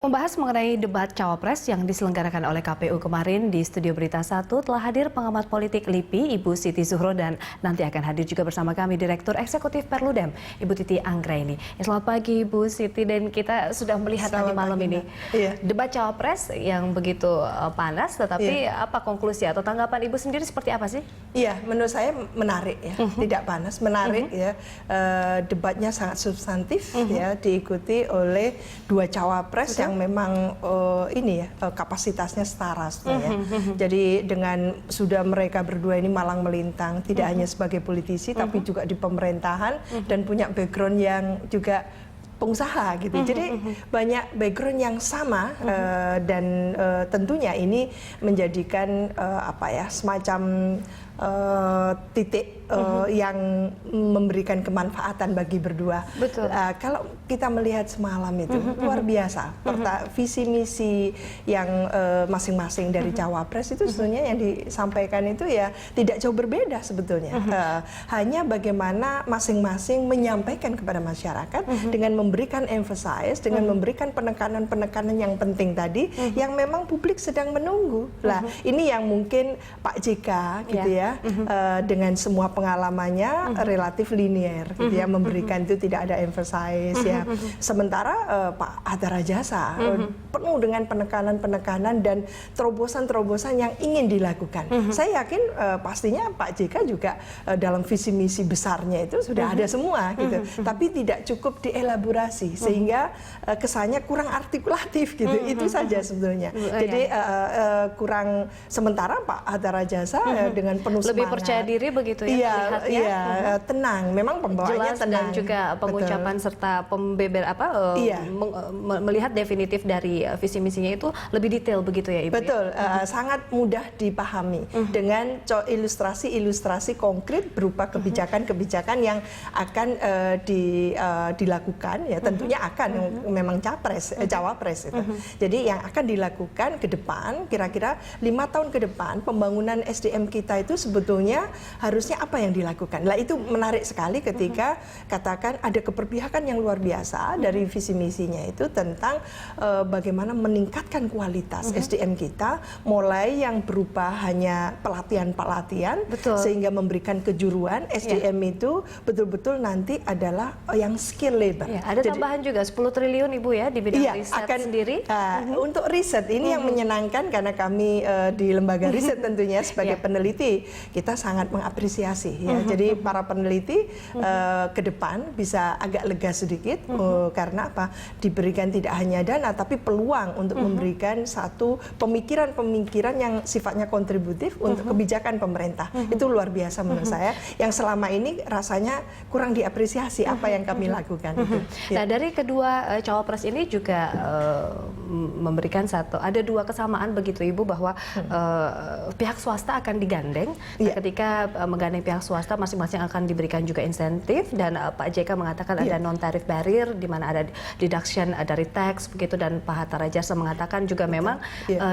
Membahas mengenai debat Cawapres yang diselenggarakan oleh KPU kemarin di Studio Berita 1 telah hadir pengamat politik LIPI, Ibu Siti Zuhro, dan nanti akan hadir juga bersama kami Direktur Eksekutif Perludem, Ibu Titi Anggraini. Selamat pagi Ibu Siti, dan kita sudah melihat tadi malam ini debat Cawapres yang begitu panas, tetapi apa konklusi atau tanggapan Ibu sendiri seperti apa sih? Iya, menurut saya menarik ya, tidak panas, menarik ya. Debatnya sangat substantif ya, diikuti oleh dua Cawapres yang memang kapasitasnya setara ya. Jadi dengan sudah mereka berdua ini malang melintang, tidak hanya sebagai politisi tapi juga di pemerintahan dan punya background yang juga pengusaha gitu. Jadi banyak background yang sama dan tentunya ini menjadikan semacam titik yang memberikan kemanfaatan bagi berdua. Betul. Kalau kita melihat semalam itu luar biasa. Visi misi yang masing-masing dari Cawapres itu sebenarnya yang disampaikan itu ya tidak jauh berbeda sebetulnya. Hanya bagaimana masing-masing menyampaikan kepada masyarakat dengan memberikan emphasize, dengan memberikan penekanan-penekanan yang penting tadi yang memang publik sedang menunggu. Lah, ini yang mungkin Pak JK gitu ya, dengan semua pengalamannya relatif linier gitu ya, memberikan itu tidak ada emphasize ya. Sementara Pak Hatta Rajasa penuh dengan penekanan-penekanan dan terobosan-terobosan yang ingin dilakukan. Saya yakin pastinya Pak JK juga dalam visi misi besarnya itu sudah ada semua gitu. Tapi tidak cukup dielaborasi sehingga kesannya kurang artikulatif gitu. Itu saja sebetulnya. Jadi kurang, sementara Pak Hatta Rajasa dengan penuh lebih semangat, percaya diri begitu ya, iya, tenang, memang pembawaannya jelas tenang dan juga pengucapan serta melihat definitif dari visi misinya itu lebih detail begitu ya Ibu. Betul, sangat mudah dipahami dengan ilustrasi konkret berupa kebijakan-kebijakan yang akan dilakukan ya, tentunya akan memang Cawapres itu. Jadi yang akan dilakukan ke depan, kira-kira 5 tahun ke depan pembangunan SDM kita itu sebetulnya harusnya apa yang dilakukan. Lah, itu menarik sekali ketika katakan ada keberpihakan yang luar biasa dari visi misinya itu tentang bagaimana meningkatkan kualitas SDM kita, mulai yang berupa hanya pelatihan-pelatihan sehingga memberikan kejuruan SDM itu betul-betul nanti adalah yang skill labor. Ya, ada tambahan juga 10 triliun Ibu ya di bidang riset sendiri. Untuk riset ini yang menyenangkan karena kami di lembaga riset tentunya sebagai peneliti kita sangat mengapresiasi ya. Jadi para peneliti ke depan bisa agak lega sedikit karena apa? Diberikan tidak hanya dana tapi peluang untuk memberikan satu pemikiran-pemikiran yang sifatnya kontributif untuk kebijakan pemerintah. Itu luar biasa menurut saya, yang selama ini rasanya kurang diapresiasi apa yang kami lakukan. Nah, dari kedua Cawapres ini juga memberikan ada dua kesamaan begitu Ibu, bahwa pihak swasta akan digandeng. Ketika menggandeng pihak swasta, masing-masing akan diberikan juga insentif, dan Pak JK mengatakan ada non-tarif barrier di mana ada deduction dari tax begitu, dan Pak Hatta Rajasa mengatakan juga memang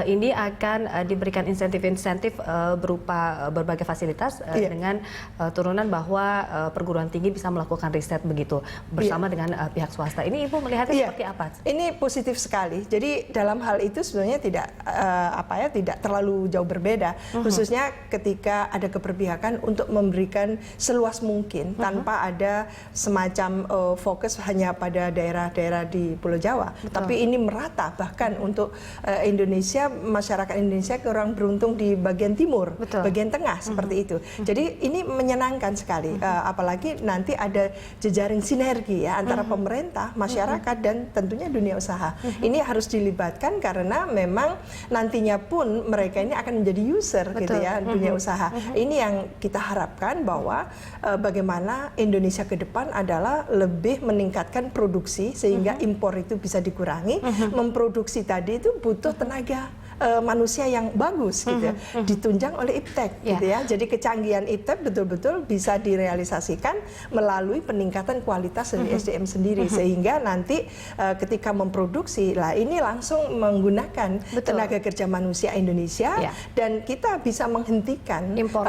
ini akan diberikan insentif-insentif berupa berbagai fasilitas dengan turunan bahwa perguruan tinggi bisa melakukan riset begitu bersama dengan pihak swasta. Ini Ibu melihatnya seperti apa? Ini positif sekali. Jadi dalam hal itu sebenarnya tidak terlalu jauh berbeda, khususnya ketika ada keberpihakan untuk memberikan seluas mungkin tanpa ada semacam fokus hanya pada daerah-daerah di Pulau Jawa. Tapi ini merata bahkan untuk Indonesia, masyarakat Indonesia kurang beruntung di bagian timur, bagian tengah seperti itu. Jadi ini menyenangkan sekali, apalagi nanti ada jejaring sinergi ya antara pemerintah, masyarakat dan tentunya dunia usaha. Ini harus dilibatkan karena memang nantinya pun mereka ini akan menjadi user gitu ya, dunia usaha. Ini yang kita harapkan bahwa bagaimana Indonesia ke depan adalah lebih meningkatkan produksi sehingga impor itu bisa dikurangi. Memproduksi tadi itu butuh tenaga manusia yang bagus gitu ya, ditunjang oleh IPTEK gitu ya. Jadi kecanggihan IPTEK betul-betul bisa direalisasikan melalui peningkatan kualitas dari SDM sendiri, sehingga nanti ketika memproduksi lah ini langsung menggunakan tenaga kerja manusia Indonesia, dan kita bisa menghentikan impor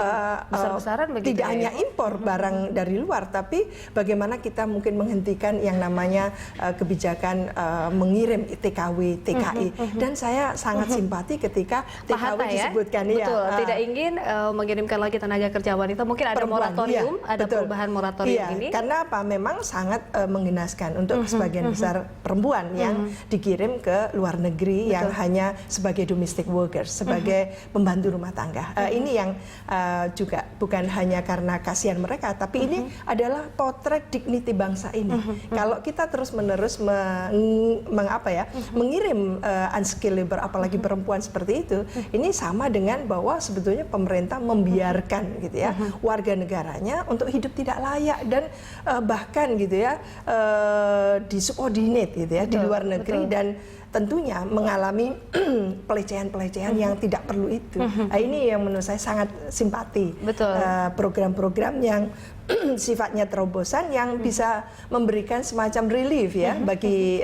besar-besaran begitu, tidak hanya impor barang dari luar, tapi bagaimana kita mungkin menghentikan yang namanya kebijakan mengirim TKW, TKI. Dan saya sangat simpati ketika TKW disebutkan betul, tidak ingin mengirimkan lagi tenaga kerja wanita, mungkin ada moratorium, ada perubahan moratorium ini. Karena apa? Memang sangat mengenaskan untuk sebagian besar perempuan yang dikirim ke luar negeri yang hanya sebagai domestic workers, sebagai pembantu rumah tangga. Ini yang juga bukan hanya karena kasihan mereka, tapi ini adalah potret dignity bangsa ini. Kalau kita terus-menerus mengirim unskilled labor, apalagi perempuan seperti itu, ini sama dengan bahwa sebetulnya pemerintah membiarkan gitu ya warga negaranya untuk hidup tidak layak dan bahkan gitu ya disubordinate gitu ya di luar negeri, dan tentunya mengalami pelecehan-pelecehan yang tidak perlu itu. Nah, ini yang menurut saya sangat simpati. Program-program yang sifatnya terobosan yang bisa memberikan semacam relief ya bagi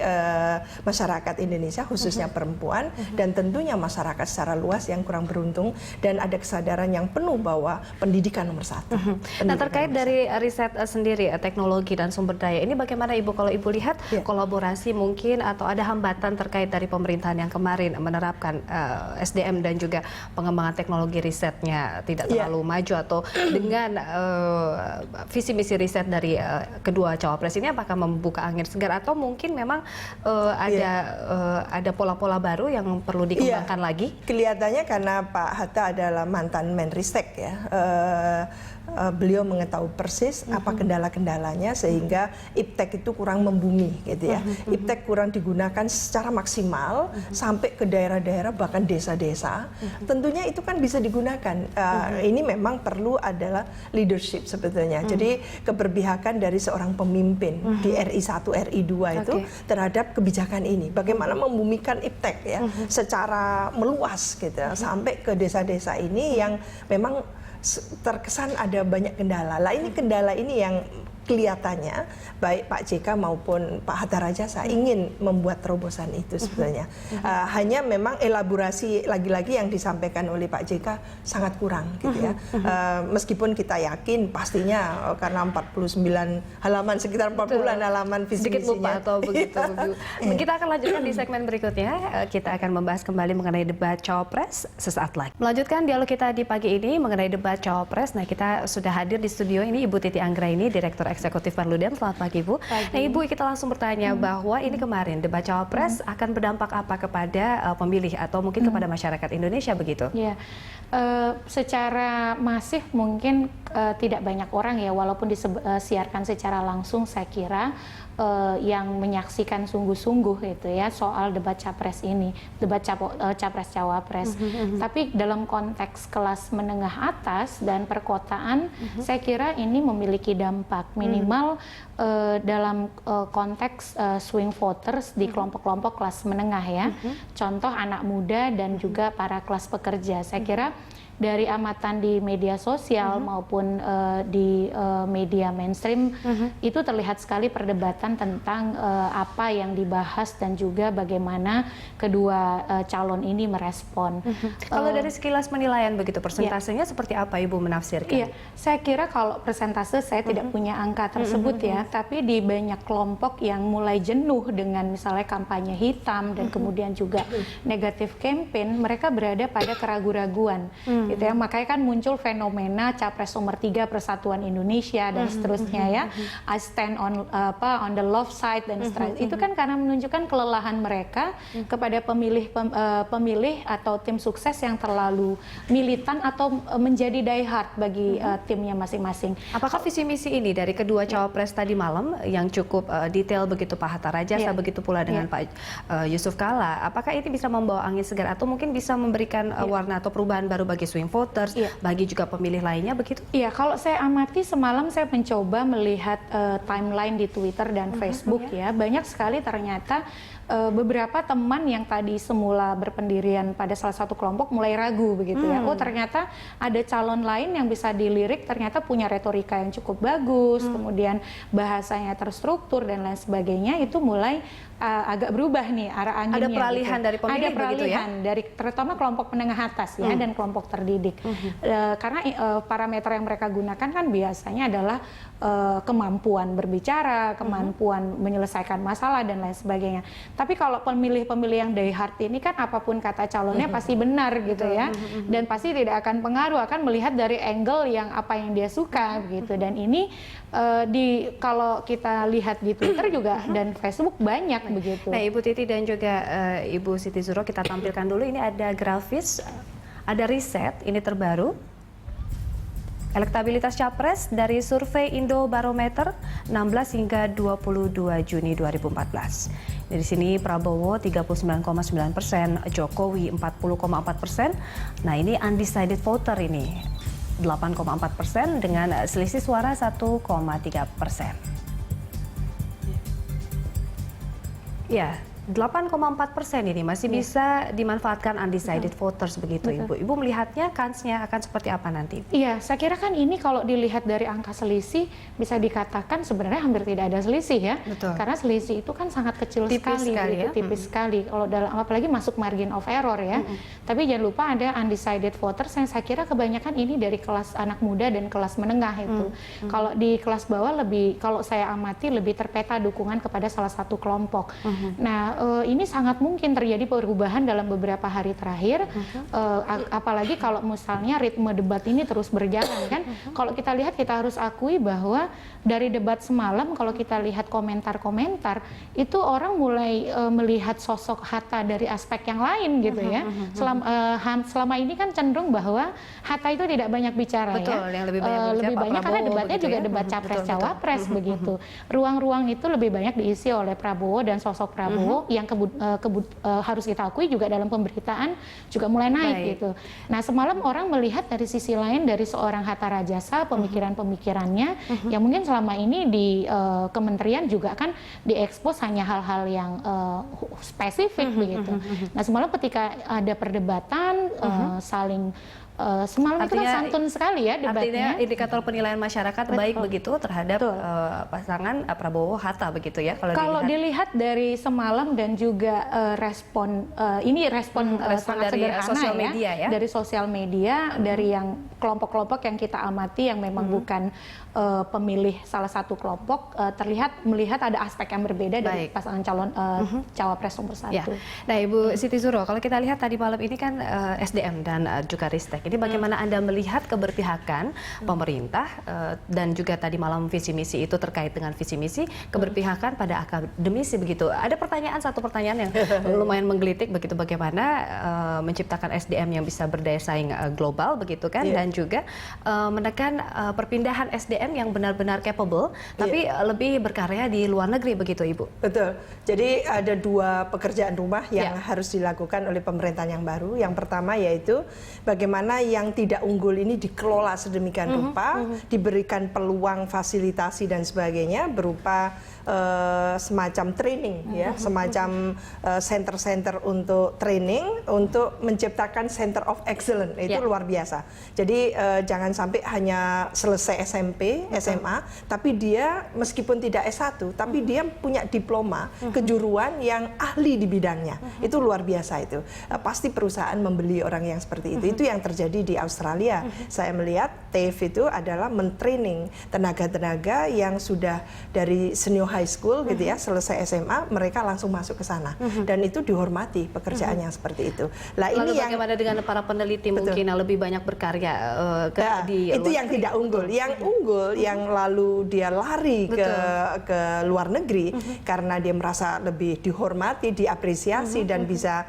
masyarakat Indonesia, khususnya perempuan, dan tentunya masyarakat secara luas yang kurang beruntung, dan ada kesadaran yang penuh bahwa pendidikan nomor satu. Nah, terkait dari riset sendiri, teknologi dan sumber daya ini bagaimana Ibu, kalau Ibu lihat kolaborasi mungkin atau ada hambatan terkait dari pemerintahan yang kemarin menerapkan SDM dan juga pengembangan teknologi risetnya tidak terlalu maju, atau dengan visi misi riset dari kedua cawapres ini apakah membuka angin segar, atau mungkin memang ada pola-pola baru yang perlu dikembangkan lagi? Kelihatannya karena Pak Hatta adalah mantan Menristek ya, beliau mengetahui persis apa kendala-kendalanya, sehingga IPTEK itu kurang membumi gitu ya. IPTEK kurang digunakan secara maksimal sampai ke daerah-daerah bahkan desa-desa. Tentunya itu kan bisa digunakan. Ini memang perlu adalah leadership sebetulnya. Jadi keberpihakan dari seorang pemimpin di RI 1, RI 2 itu terhadap kebijakan ini. Bagaimana membumikan IPTEK ya secara meluas gitu sampai ke desa-desa ini yang memang terkesan ada banyak kendala. Lah ini kendala ini yang kelihatannya baik Pak JK maupun Pak Hatta Rajasa ingin membuat terobosan itu sebetulnya. Hanya memang elaborasi lagi-lagi yang disampaikan oleh Pak JK sangat kurang gitu ya. Meskipun kita yakin pastinya karena 49 halaman, sekitar 40 halaman visi misinya. Sedikit lupa atau begitu. Kita akan lanjutkan di segmen berikutnya. Kita akan membahas kembali mengenai debat Cawapres sesaat lagi. Melanjutkan dialog kita di pagi ini mengenai debat Cawapres. Nah, kita sudah hadir di studio ini Ibu Titi Anggraini, Direktur Eksekutif Perludem. Selamat pagi, Bu. Nah, Ibu, kita langsung bertanya bahwa ini kemarin debat Cawapres akan berdampak apa kepada pemilih atau mungkin kepada masyarakat Indonesia begitu? Ya, secara masif mungkin tidak banyak orang ya, walaupun disiarkan secara langsung, saya kira yang menyaksikan sungguh-sungguh gitu ya soal debat capres ini, debat capres cawapres. Tapi dalam konteks kelas menengah atas dan perkotaan, saya kira ini memiliki dampak minimal dalam konteks swing voters di kelompok-kelompok kelas menengah ya. Contoh anak muda dan juga para kelas pekerja. Saya kira dari amatan di media sosial maupun di media mainstream itu terlihat sekali perdebatan tentang apa yang dibahas dan juga bagaimana kedua calon ini merespon. Kalau dari sekilas penilaian begitu, persentasenya seperti apa Ibu menafsirkan? Iya, saya kira kalau persentase saya tidak punya angka tersebut ya, tapi di banyak kelompok yang mulai jenuh dengan misalnya kampanye hitam dan kemudian juga negatif campaign, mereka berada pada keraguan-raguan. Gitu ya, makanya kan muncul fenomena capres nomor 3 Persatuan Indonesia dan seterusnya ya, I stand on the love side dan seterusnya. Itu kan karena menunjukkan kelelahan mereka kepada pemilih atau tim sukses yang terlalu militan atau menjadi die hard bagi timnya masing-masing. Apakah visi misi ini dari kedua cawapres tadi malam yang cukup detail begitu Pak Hatta Rajasa, begitu pula dengan Pak Yusuf Kalla, apakah ini bisa membawa angin segar atau mungkin bisa memberikan warna atau perubahan baru bagi swing voters, bagi juga pemilih lainnya begitu? Iya, kalau saya amati semalam saya mencoba melihat timeline di Twitter dan Facebook ya, banyak sekali ternyata beberapa teman yang tadi semula berpendirian pada salah satu kelompok mulai ragu begitu ya. Oh ternyata ada calon lain yang bisa dilirik, ternyata punya retorika yang cukup bagus, kemudian bahasanya terstruktur dan lain sebagainya, itu mulai agak berubah nih arah anginnya. Ada peralihan gitu. dari pemilih ada begitu ya? peralihan dari terutama kelompok menengah atas ya dan kelompok terdidik. Karena parameter yang mereka gunakan kan biasanya adalah kemampuan berbicara, kemampuan menyelesaikan masalah dan lain sebagainya. Tapi kalau pemilih-pemilih yang die hard ini kan apapun kata calonnya pasti benar gitu ya. Dan pasti tidak akan pengaruh, akan melihat dari angle yang apa yang dia suka gitu. Dan ini kalau kita lihat di Twitter juga dan Facebook banyak begitu. Nah, Ibu Titi dan juga Ibu Siti Zuhro, kita tampilkan dulu, ini ada grafis, ada riset, ini terbaru. Elektabilitas Capres dari survei Indobarometer 16 hingga 22 Juni 2014. Di sini Prabowo 39,9%, Jokowi 40,4%. Nah, ini undecided voter ini 8,4% dengan selisih suara 1,3%. Ya, 8,4% ini masih bisa dimanfaatkan undecided voters begitu. Ibu. Ibu melihatnya kansnya akan seperti apa nanti? Iya, saya kira kan ini kalau dilihat dari angka selisih bisa dikatakan sebenarnya hampir tidak ada selisih ya. Betul. Karena selisih itu kan sangat kecil Tipis sekali gitu, ya. tipis sekali. Kalau apalagi masuk margin of error ya. Tapi jangan lupa ada undecided voters yang saya kira kebanyakan ini dari kelas anak muda dan kelas menengah itu. Kalau di kelas bawah kalau saya amati lebih terpeta dukungan kepada salah satu kelompok. Nah, ini sangat mungkin terjadi perubahan dalam beberapa hari terakhir, apalagi kalau misalnya ritme debat ini terus berjalan kan. Kalau kita lihat, kita harus akui bahwa dari debat semalam, kalau kita lihat komentar-komentar, itu orang mulai melihat sosok Hatta dari aspek yang lain gitu ya. Selama ini kan cenderung bahwa Hatta itu tidak banyak bicara. Betul, ya. yang lebih banyak berbicara lebih Pak banyak karena Prabowo debatnya begitu juga ya. debat capres-cawapres begitu. Ruang-ruang itu lebih banyak diisi oleh Prabowo dan sosok Prabowo yang harus kita akui juga dalam pemberitaan juga mulai naik gitu. Nah, semalam orang melihat dari sisi lain dari seorang Hatta Rajasa, pemikiran-pemikirannya yang mungkin selama ini di kementerian juga kan diekspos hanya hal-hal yang spesifik begitu. Nah, semalam ketika ada perdebatan saling semalam itu kan santun sekali ya debatnya. Artinya indikator penilaian masyarakat baik begitu terhadap pasangan Prabowo Hatta begitu ya. Kalau dilihat dari semalam dan juga respon sangat dari sederhana sosial media ya. Dari sosial media, dari yang kelompok-kelompok yang kita amati yang memang bukan pemilih salah satu kelompok, melihat ada aspek yang berbeda dari pasangan calon cawapres nomor 1. Ya. Nah, Ibu Siti Zuhro, kalau kita lihat tadi malam ini kan SDM dan juga Ristek. Ini bagaimana Anda melihat keberpihakan pemerintah dan juga tadi malam visi misi itu terkait dengan visi misi keberpihakan pada akademisi begitu. Ada satu pertanyaan yang lumayan menggelitik begitu, bagaimana menciptakan SDM yang bisa berdaya saing global begitu kan, dan juga menekan perpindahan SDM yang benar-benar capable tapi lebih berkarya di luar negeri begitu, Ibu. Betul. Jadi ada dua pekerjaan rumah yang harus dilakukan oleh pemerintahan yang baru. Yang pertama yaitu bagaimana yang tidak unggul ini dikelola sedemikian rupa, diberikan peluang, fasilitasi dan sebagainya berupa semacam training ya, semacam center-center untuk training untuk menciptakan center of excellence. Itu luar biasa. Jadi jangan sampai hanya selesai SMP, SMA, tapi dia meskipun tidak S1, tapi dia punya diploma kejuruan yang ahli di bidangnya. Itu luar biasa itu. Pasti perusahaan membeli orang yang seperti itu. Itu yang terjadi di Australia. Saya melihat TAFE itu adalah mentraining tenaga-tenaga yang sudah dari senior high school gitu ya, selesai SMA, mereka langsung masuk ke sana. Dan itu dihormati pekerjaan yang seperti itu. Lalu ini bagaimana dengan para peneliti mungkin yang lebih banyak berkarya di itu yang tidak unggul. Yang unggul yang lalu dia lari ke luar negeri karena dia merasa lebih dihormati, diapresiasi dan bisa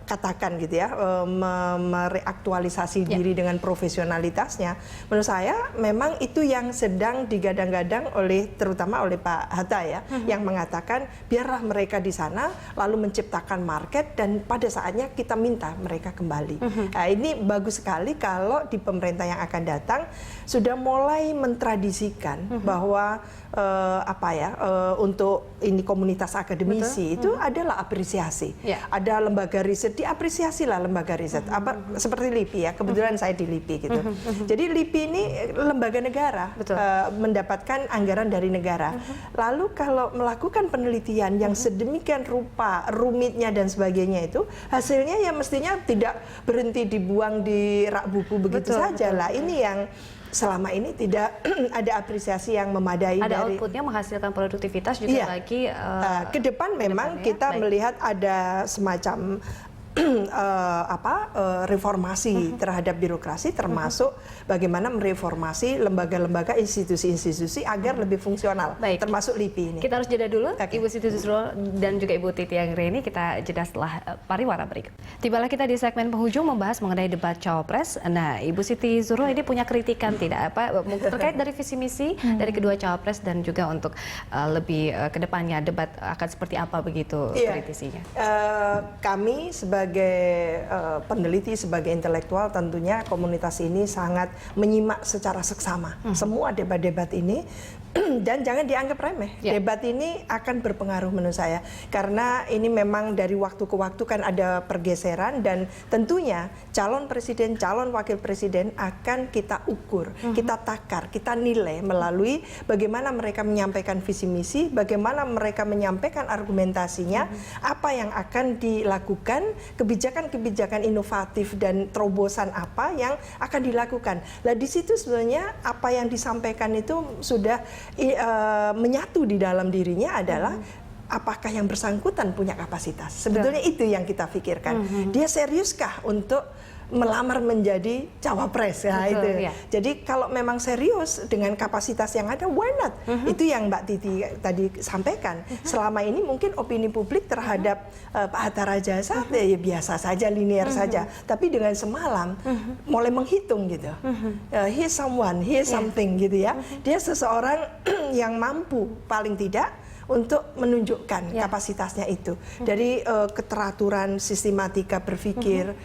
katakan gitu ya, mereaktualisasi diri dengan profesionalitasnya. Menurut saya memang itu yang sedang digadang-gadang terutama oleh Pak Hatta ya, yang mengatakan biarlah mereka di sana lalu menciptakan market dan pada saatnya kita minta mereka kembali. Nah, ini bagus sekali kalau di pemerintah yang akan datang sudah mulai mentradisikan bahwa untuk ini komunitas akademisi itu adalah apresiasi. Ada lembaga riset, diapresiasilah lembaga riset. Seperti LIPI ya, kebetulan saya di LIPI gitu. Jadi LIPI ini lembaga negara, mendapatkan anggaran dari negara. Lalu kalau melakukan penelitian yang sedemikian rupa, rumitnya dan sebagainya itu, hasilnya ya mestinya tidak berhenti dibuang di rak buku begitu saja lah. Ini yang selama ini tidak ada apresiasi yang memadai. Ada outputnya menghasilkan produktivitas juga bagi ke depan memang kita melihat ada semacam reformasi terhadap birokrasi, termasuk bagaimana mereformasi lembaga-lembaga, institusi-institusi agar lebih fungsional, termasuk LIPI ini. Kita harus jeda dulu, Ibu Siti Zuhro dan juga Ibu Titi Anggreni. Kita jeda setelah pariwara berikut. Tibalah kita di segmen penghujung membahas mengenai debat cawapres. Nah, Ibu Siti Zuhro ini punya kritikan tidak terkait dari visi misi dari kedua cawapres dan juga untuk lebih ke depannya debat akan seperti apa begitu kritisinya? Kami sebagai peneliti, sebagai intelektual, tentunya komunitas ini sangat menyimak secara seksama semua debat-debat ini. Dan jangan dianggap remeh. Debat ini akan berpengaruh menurut saya, karena ini memang dari waktu ke waktu kan ada pergeseran, dan tentunya calon presiden, calon wakil presiden akan kita ukur, kita takar, kita nilai melalui bagaimana mereka menyampaikan visi misi, bagaimana mereka menyampaikan argumentasinya, apa yang akan dilakukan, kebijakan-kebijakan inovatif dan terobosan apa yang akan dilakukan. Nah, di situ sebenarnya apa yang disampaikan itu sudah menyatu di dalam dirinya adalah apakah yang bersangkutan punya kapasitas. Sebetulnya itu yang kita pikirkan. Dia seriuskah untuk melamar menjadi cawapres ya? Itu. Jadi kalau memang serius dengan kapasitas yang ada, why not? Itu yang Mbak Titi tadi sampaikan. Selama ini mungkin opini publik terhadap Pak Hatta Rajasa ya biasa saja, linear saja. Tapi dengan semalam mulai menghitung gitu. He is someone, he is something gitu ya. Dia seseorang yang mampu paling tidak untuk menunjukkan kapasitasnya itu. Dari keteraturan, sistematika berpikir,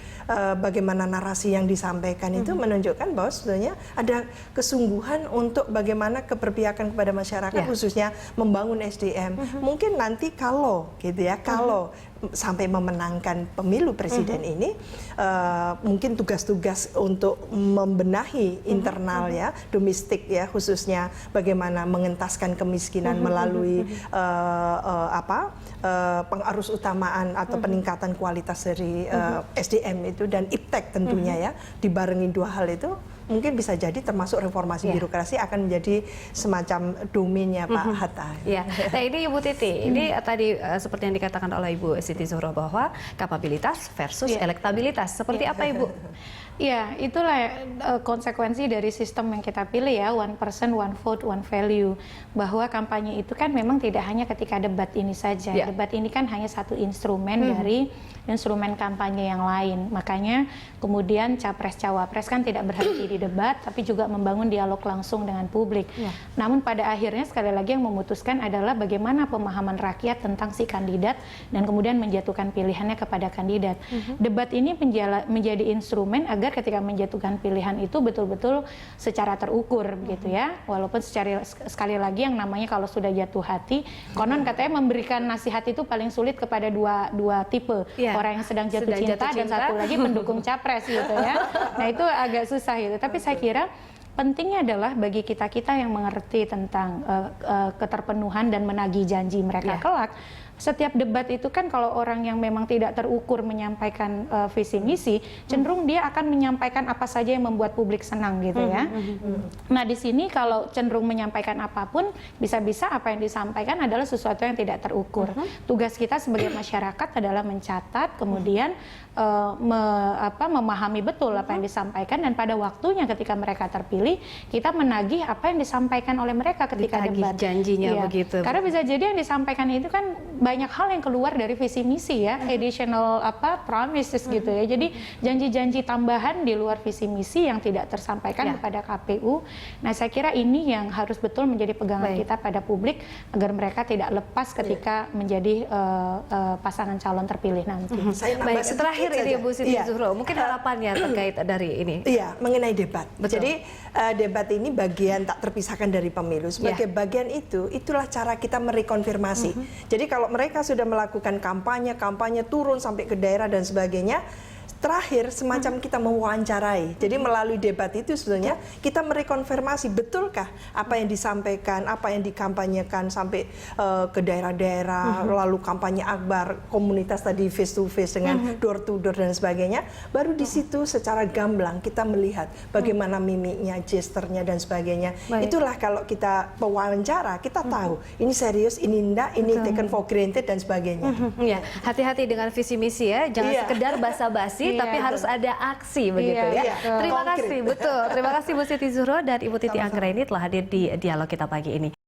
bagaimana narasi yang disampaikan itu menunjukkan bahwa sebenarnya ada kesungguhan untuk bagaimana keberpihakan kepada masyarakat, khususnya membangun SDM. Mungkin nanti kalau gitu ya, kalau sampai memenangkan pemilu presiden ini, mungkin tugas-tugas untuk membenahi internal ya, domestik ya, khususnya bagaimana mengentaskan kemiskinan melalui pengarus utamaan atau peningkatan kualitas dari SDM itu dan iptek tentunya ya, dibarengi dua hal itu mungkin bisa jadi termasuk reformasi birokrasi akan menjadi semacam domainnya Pak Hatta. Nah, ini Ibu Titi, ini tadi seperti yang dikatakan oleh Ibu Siti Zuhro bahwa kapabilitas versus elektabilitas. Seperti apa Ibu? Ya, itulah konsekuensi dari sistem yang kita pilih ya, one person, one vote, one value. Bahwa kampanye itu kan memang tidak hanya ketika debat ini saja. Debat ini kan hanya satu instrumen dari instrumen kampanye yang lain. Makanya kemudian capres-cawapres kan tidak berhenti di debat, tapi juga membangun dialog langsung dengan publik. Namun pada akhirnya sekali lagi yang memutuskan adalah bagaimana pemahaman rakyat tentang si kandidat dan kemudian menjatuhkan pilihannya kepada kandidat. Debat ini menjadi instrumen agar ketika menjatuhkan pilihan itu betul-betul secara terukur gitu ya. Walaupun sekali lagi yang namanya kalau sudah jatuh hati, konon katanya memberikan nasihat itu paling sulit kepada dua tipe. Orang yang sedang jatuh cinta dan satu lagi pendukung capres gitu ya. Nah, itu agak susah gitu. Tapi saya kira pentingnya adalah bagi kita-kita yang mengerti tentang keterpenuhan dan menagih janji mereka kelak. Setiap debat itu kan kalau orang yang memang tidak terukur menyampaikan visi misi, cenderung dia akan menyampaikan apa saja yang membuat publik senang gitu ya. Nah, di sini kalau cenderung menyampaikan apapun, bisa-bisa apa yang disampaikan adalah sesuatu yang tidak terukur. Tugas kita sebagai masyarakat adalah mencatat, kemudian memahami betul apa yang disampaikan, dan pada waktunya ketika mereka terpilih, kita menagih apa yang disampaikan oleh mereka ketika debat. Janjinya begitu. Karena bisa jadi yang disampaikan itu kan banyak hal yang keluar dari visi misi ya, additional promises gitu ya. Jadi janji-janji tambahan di luar visi misi yang tidak tersampaikan kepada KPU. Nah, saya kira ini yang harus betul menjadi pegangan kita pada publik agar mereka tidak lepas ketika menjadi pasangan calon terpilih nanti. Baik, terakhir ini Bu Siti Zuhro, mungkin harapannya terkait dari ini. Iya, mengenai debat. Betul. Jadi debat ini bagian tak terpisahkan dari pemilu. Sebagai bagian itu, itulah cara kita merekonfirmasi. Jadi kalau mereka sudah melakukan kampanye turun sampai ke daerah dan sebagainya, terakhir semacam kita mewawancarai. Jadi melalui debat itu sebenarnya kita merekonfirmasi betulkah apa yang disampaikan, apa yang dikampanyekan sampai ke daerah-daerah, lalu kampanye akbar, komunitas tadi face to face dengan door to door dan sebagainya. Baru di situ secara gamblang kita melihat bagaimana mimiknya, gesternya dan sebagainya. Itulah kalau kita pewawancara kita tahu ini serius, ini enggak, ini taken for granted dan sebagainya. Ya, hati-hati dengan visi misi ya, jangan sekedar basa-basi tapi harus ada aksi begitu ya. Terima kasih, betul. Terima kasih Bu Siti Zuhro dan Ibu Titi Anggraini telah hadir di dialog kita pagi ini.